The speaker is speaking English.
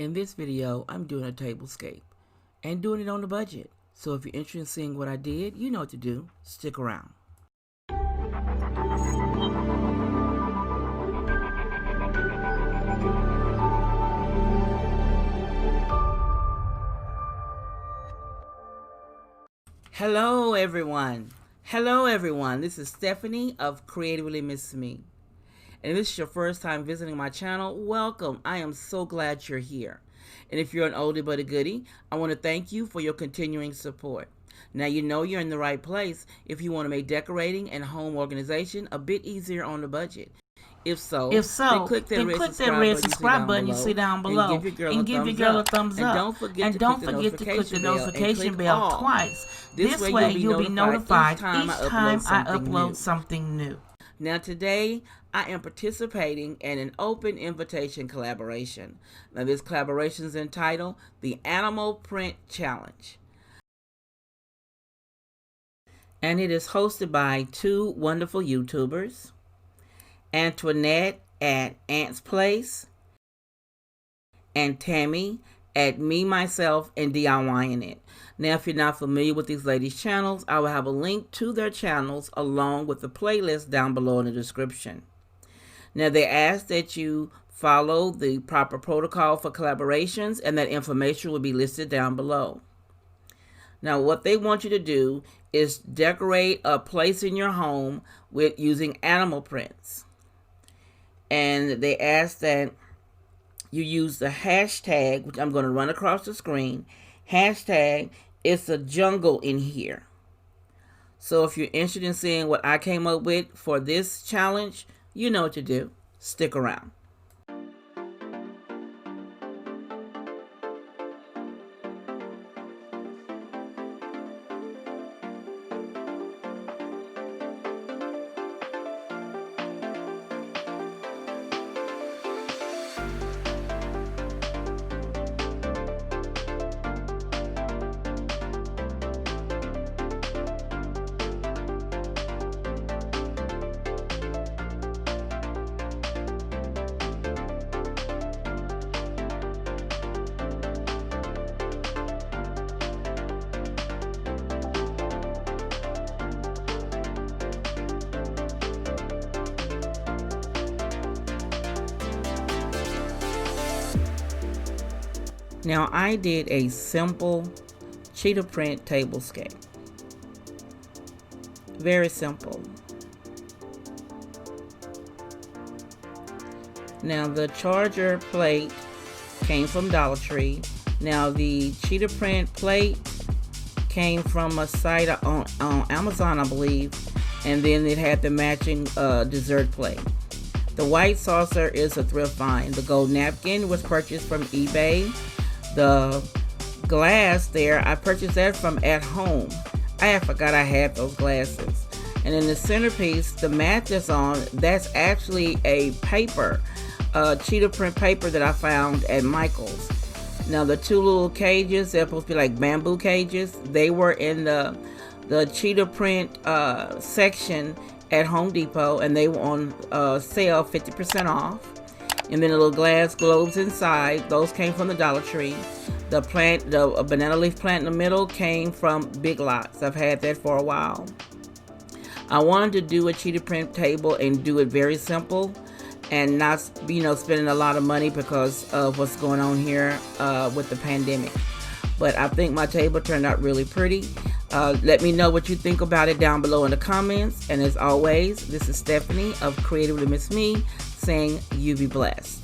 In this video, I'm doing a tablescape and doing it on the budget. So if you're interested in seeing what I did, you know what to do. Stick around. Hello everyone. Hello everyone. This is Stephanie of Creatively Miss Me. And if this is your first time visiting my channel, welcome. I am so glad you're here. And if you're an oldie but a goodie, I want to thank you for your continuing support. Now you know you're in the right place if you want to make decorating and home organization a bit easier on the budget. If so, then click that red subscribe button you see down below and give your girl a thumbs up. And don't forget to click the notification bell twice. This way you'll be notified each time I upload something new. Now today, I am participating in an open invitation collaboration. Now this collaboration is entitled the Animal Print Challenge. And it is hosted by two wonderful YouTubers, Antoinette at Ant's Place and Tammy at Me, Myself, and DIYing It. Now, if you're not familiar with these ladies' channels, I will have a link to their channels along with the playlist down below in the description. Now, they ask that you follow the proper protocol for collaborations, and that information will be listed down below. Now, what they want you to do is decorate a place in your home with using animal prints. And they ask that you use the hashtag, which I'm going to run across the screen, hashtag it's a jungle in here. So if you're interested in seeing what I came up with for this challenge, you know what to do. Stick around. Now I did a simple cheetah print tablescape. Very simple. Now the charger plate came from Dollar Tree. Now the cheetah print plate came from a site on Amazon, I believe, and then it had the matching dessert plate. The white saucer is a thrift find. The gold napkin was purchased from eBay. The glass there, I purchased that from At Home. I forgot I had those glasses. And in the centerpiece, the mat that's on, that's actually a paper, cheetah print paper that I found at Michael's. Now the two little cages, they're supposed to be like bamboo cages. They were in the cheetah print section at Home Depot, and they were on sale, 50% off. And then the little glass globes inside, those came from the Dollar Tree. The plant, the banana leaf plant in the middle, came from Big Lots. I've had that for a while. I wanted to do a cheetah print table and do it very simple and not, spending a lot of money because of what's going on here with the pandemic. But I think my table turned out really pretty. Let me know what you think about it down below in the comments. And as always, this is Stephanie of Creatively Miss Me saying you be blessed.